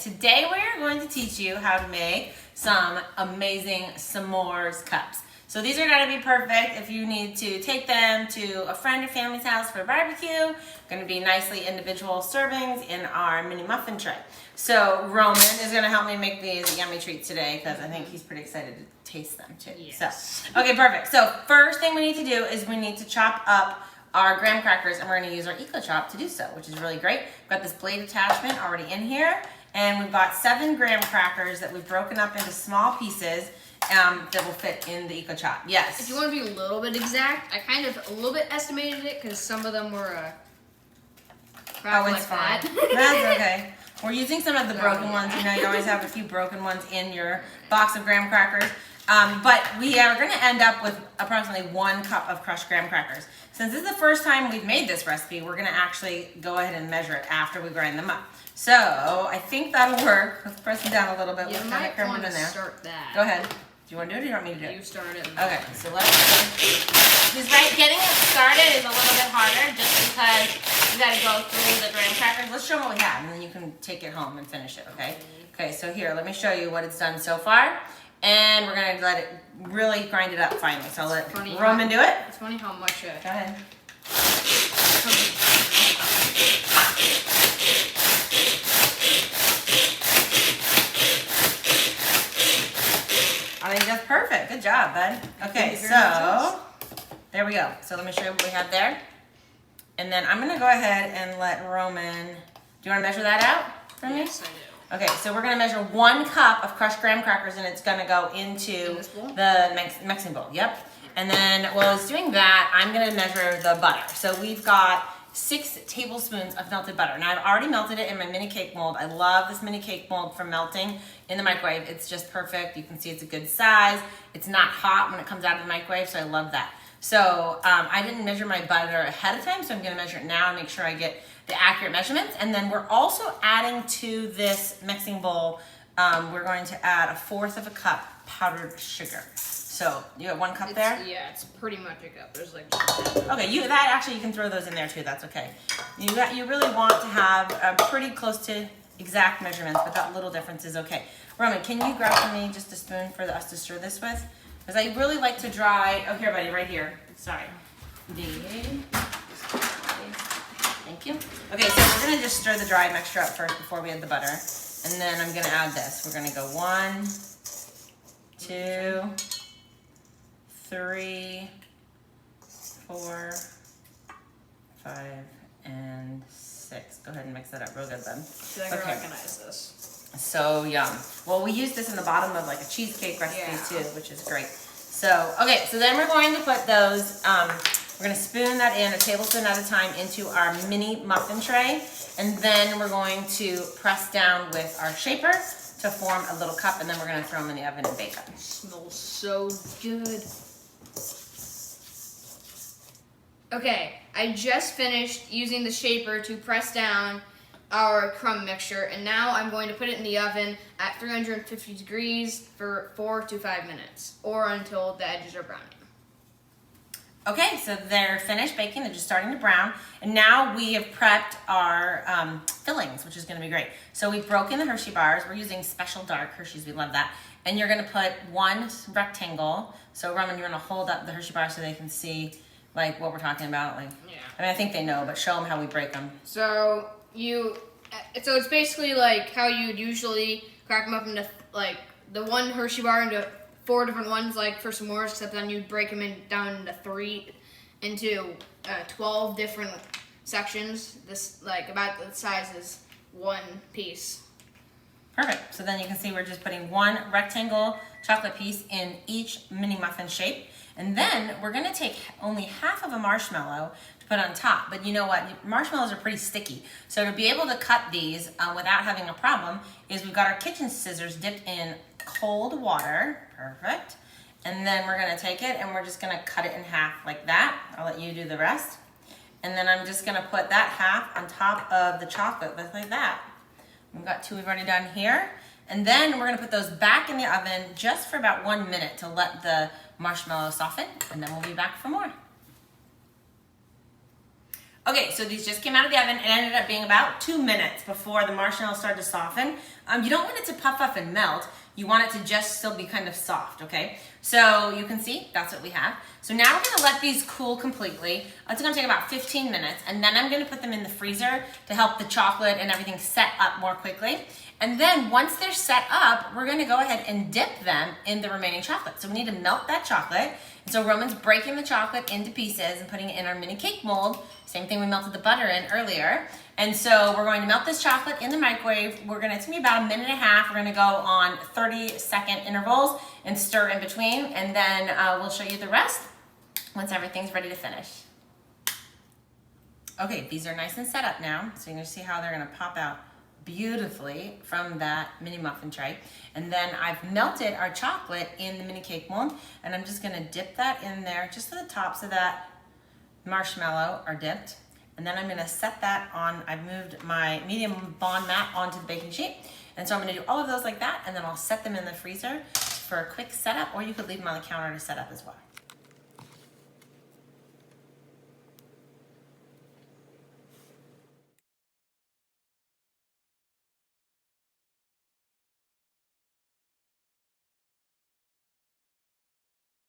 today we're going to teach you how to make some amazing s'mores cups. So these are going to be perfect if you need to take them to a friend or family's house for a barbecue. Going to be nicely individual servings in our mini muffin tray. So Roman is going to help me make these yummy treats today because I think he's pretty excited to taste them too. Yes. So, okay, perfect. So first thing we need to do is we need to chop up our graham crackers, and we're going to use our Eco Chop to do so, which is really great. We've got this blade attachment already in here, and we've got 7 graham crackers that we've broken up into small pieces that will fit in the Eco Chop. Yes. If you want to be a little bit exact, I kind of a little bit estimated it because some of them were oh, it's fine. That's okay. We're using some of the broken ones. You know, you always have a few broken ones in your box of graham crackers. But we are going to end up with approximately 1 cup of crushed graham crackers. Since this is the first time we've made this recipe, we're going to actually go ahead and measure it after we grind them up. So I think that'll work. Let's press them down a little bit. You might want to start that. Go ahead. Do you want to do it or do you want me to do it? You start it. Okay, so let's see. Getting it started is a little bit harder just because you got to go through the graham crackers. Let's show them what we have and then you can take it home and finish it, okay? Okay, so here, let me show you what it's done so far. And we're going to let it really grind it up finally. So I'll let Roman do it. It's funny how much... Go ahead. I think that's perfect. Good job, bud. Okay, so there we go. So let me show you what we have there. And then I'm going to go ahead and let Roman... Do you want to measure that out for me? Yes, I do. Okay, so we're going to measure 1 cup of crushed graham crackers, and it's going to go into the mixing bowl. Yep. And then while I was doing that, I'm going to measure the butter. So we've got 6 tablespoons of melted butter. Now, I've already melted it in my mini cake mold. I love this mini cake mold for melting in the microwave. It's just perfect. You can see it's a good size. It's not hot when it comes out of the microwave, so I love that. So I didn't measure my butter ahead of time, so I'm going to measure it now and make sure I get the accurate measurements. And then we're also adding to this mixing bowl, we're going to add 1/4 cup powdered sugar. So you got 1 cup there? Yeah, it's pretty much a cup. There's like... Okay, you can throw those in there too. That's okay. You really want to have pretty close to exact measurements, but that little difference is okay. Roman, can you grab for me just a spoon for us to stir this with? Because I really like to dry... Oh, here, buddy, right here. Sorry. Thank you. Okay, so we're going to just stir the dry mixture up first before we add the butter. And then I'm going to add this. We're going to go 1, 2, 3, 4, 5, and 6. Go ahead and mix that up real good, bud. I feel like I recognize this. So yum. Well, we use this in the bottom of like a cheesecake recipe too, which is great. So, okay, so then we're going to put those, we're going to spoon that in a tablespoon at a time into our mini muffin tray. And then we're going to press down with our shaper to form a little cup. And then we're going to throw them in the oven and bake them. It smells so good. Okay, I just finished using the shaper to press down our crumb mixture. And now I'm going to put it in the oven at 350 degrees for 4 to 5 minutes. Or until the edges are browning. Okay, so they're finished baking. They're just starting to brown. And now we have prepped our fillings, which is going to be great. So we've broken the Hershey bars. We're using special dark Hershey's. We love that. And you're going to put 1 rectangle. So Roman, you're going to hold up the Hershey bar so they can see like what we're talking about. Like, yeah. I mean, I think they know, but show them how we break them. So it's basically like how you'd usually crack them up into like the 1 Hershey bar into 4 different ones, like for s'mores, except then you'd break them down into 12 different sections. This like about the size as 1 piece. Perfect. So then you can see we're just putting 1 rectangle chocolate piece in each mini muffin shape. And then we're going to take only half of a marshmallow to put on top. But you know what? Marshmallows are pretty sticky. So to be able to cut these without having a problem is we've got our kitchen scissors dipped in cold water. Perfect. And then we're going to take it and we're just going to cut it in half like that. I'll let you do the rest. And then I'm just going to put that half on top of the chocolate just like that. We've got 2 we've already done here. And then we're going to put those back in the oven just for about 1 minute to let the marshmallow soften. And then we'll be back for more. Okay, so these just came out of the oven and ended up being about 2 minutes before the marshmallows started to soften. You don't want it to puff up and melt. You want it to just still be kind of soft, okay? So you can see, that's what we have. So now we're gonna let these cool completely. It's gonna take about 15 minutes, and then I'm gonna put them in the freezer to help the chocolate and everything set up more quickly. And then once they're set up, we're gonna go ahead and dip them in the remaining chocolate. So we need to melt that chocolate. And so Roman's breaking the chocolate into pieces and putting it in our mini cake mold. Same thing we melted the butter in earlier. And so we're going to melt this chocolate in the microwave. It's gonna be about 1.5 minutes. We're gonna go on 30-second intervals and stir in between. And then we'll show you the rest once everything's ready to finish. Okay, these are nice and set up now. So you're gonna see how they're gonna pop out beautifully from that mini muffin tray. And then I've melted our chocolate in the mini cake mold, and I'm just gonna dip that in there just so the tops of that marshmallow are dipped. And then I'm gonna set that on, I've moved my medium bond mat onto the baking sheet. And so I'm gonna do all of those like that, and then I'll set them in the freezer for a quick setup, or you could leave them on the counter to set up as well.